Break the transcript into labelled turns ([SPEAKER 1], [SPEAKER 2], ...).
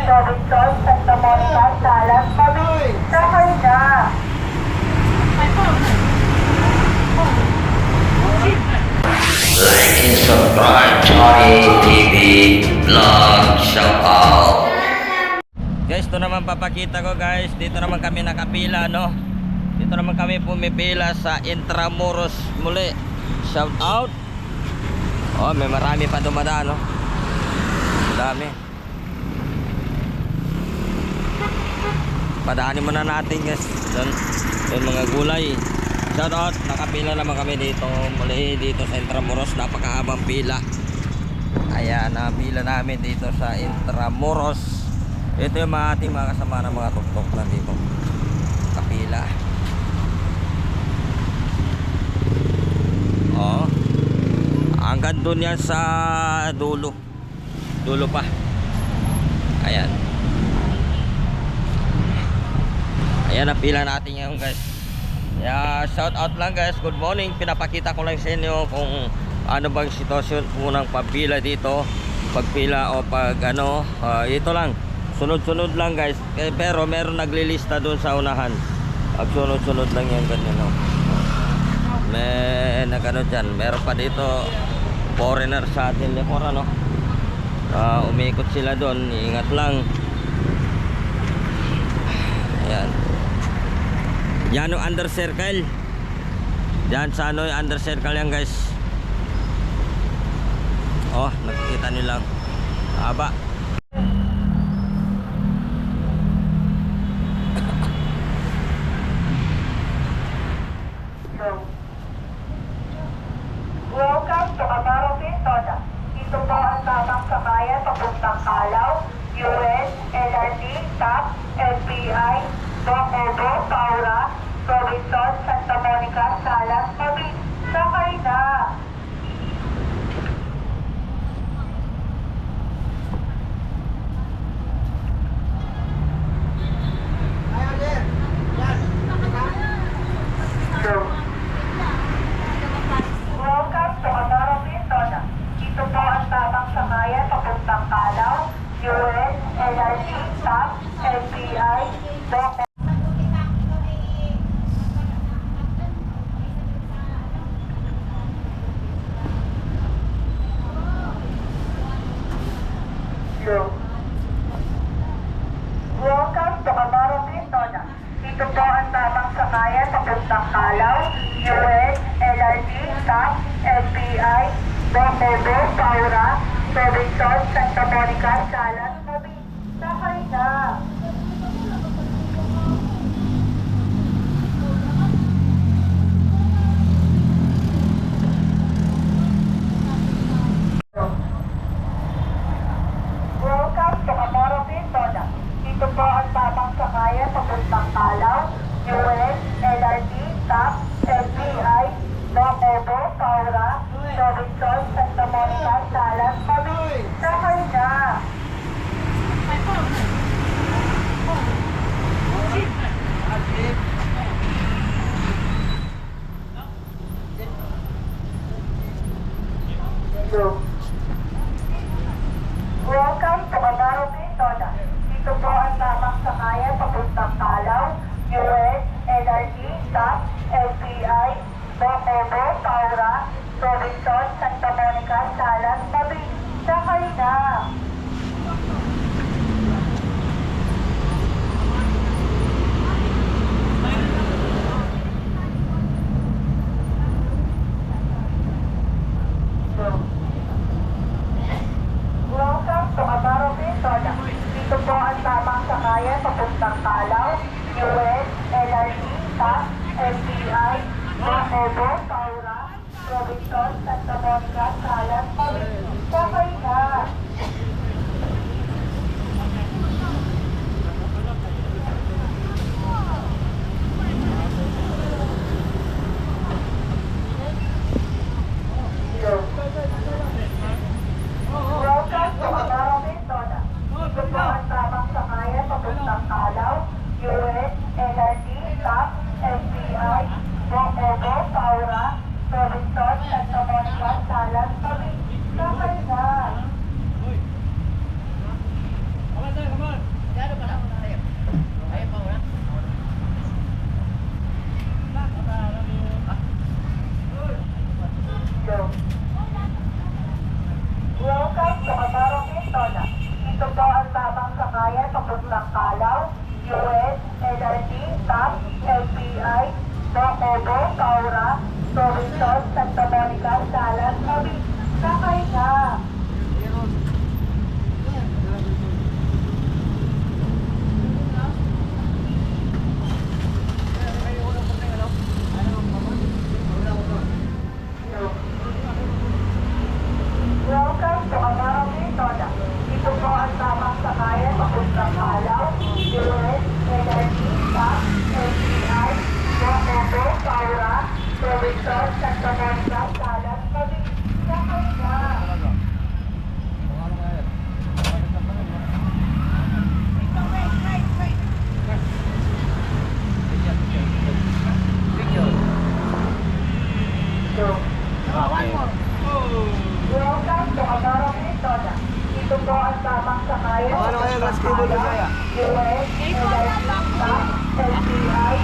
[SPEAKER 1] Robinson, Santa Monica, Salas, Mabini. Sakay na!
[SPEAKER 2] Like and subscribe Johnny TV Vlog Shout Out. Guys, ito naman papakita ko guys. Dito naman kami nakapila, no? Dito naman kami pumipila sa Intramuros muli. Shout out. Oh, may marami pa dumadaan, no? Dami. Padaanin muna natin guys. Doon mga gulay. Shout out, nakapila naman kami dito muli dito sa Intramuros, napakahabang pila. Ayan, napila namin dito sa Intramuros. Ito yung mga ating mga kasama ng mga tuktok na dito. Kapila. Oh. Hanggang doon yan sa dulo. Dulo pa. Ayan. Ayan, napila natin yan guys. Yeah, shout out lang guys, good morning. Pinapakita ko lang sa inyo kung ano bang sitwasyon po ng pagpila dito. Pagpila o pag ano, ito lang. Sunod-sunod lang guys. Pero meron naglilista doon sa unahan. Pag sunod-sunod lang yan ganyan, no? May nagano dyan. Meron pa dito foreigner sa atin, no? Umikot sila doon, ingat lang. Ayan. Yan yung under circle. Yan sa ano yung under circle yan guys. Oh, nakikita nilang haba.
[SPEAKER 1] Welcome to Amaro Quintana. Ito po ang tamang sakayan papuntang Calaw, US, LRT, TAP, FBI, Bocobo, Paura, Robinson, Santa Monica, Salas, Mabini. Sakay na! Welcome to Amaro Quintana. Ito po ang tamang sakayan papuntang Calaw, US, LRT, TAP, FBI, Bocobo. Welcome to Amaro Quintana. Ito po ang tamang sakayan papuntang Calaw, US, LRT, TAP, FBI, Bocobo, Paura, Robinson, Santa Monica, Salas, Mabini. Sakay na! Welcome to Amaro Quintana. Ito po ang tamang sakayan papuntang Calaw, US, LRT, TAP, FBI, Bocobo, Paura, Robinson, Santa Monica, Salas, Mabini. Sakay na! Welcome to Amaro Quintana. Ito po ang tamang sakayan papuntang Calaw, US, LRT, TAP, FBI, Bocobo, Paura, Robinson, Santa Monica, Salas, Mabini. Sakay na! Welcome to Amaro Quintana. Ito po ang tamang sakayan papuntang Calaw, US, LRT, TAP, FBI, Bocobo, Paura, Robinson, Santa Monica, Salas, Mabini. Sakay na! Welcome to Amaro Quintana. Ito po ang tamang sakayan papuntang Calaw, US, LRT, TAP, FBI, Bocobo, Paura, Robinson, Santa Monica, Salas, Mabini. Sakay na!
[SPEAKER 3] Come on.
[SPEAKER 1] ang tamang sakayan papuntang Calaw, US, LRT, TAP, LPI, Bocobo, Caura, Robinson, Santa Monica, Salas, Cavite. Sakay na! Welcome to Amaro Toda. Ito po ang tamang sakayan papuntang Calaw, US, LRT, TAP, LPI, Bocobo, Caura, Robinson, Santa Monica, Salas, Cavite. Sakay na! Welcome to Amaro Toda. Ito po ang tamang sakayan papuntang Calaw, US, LRT, TAP, LPI,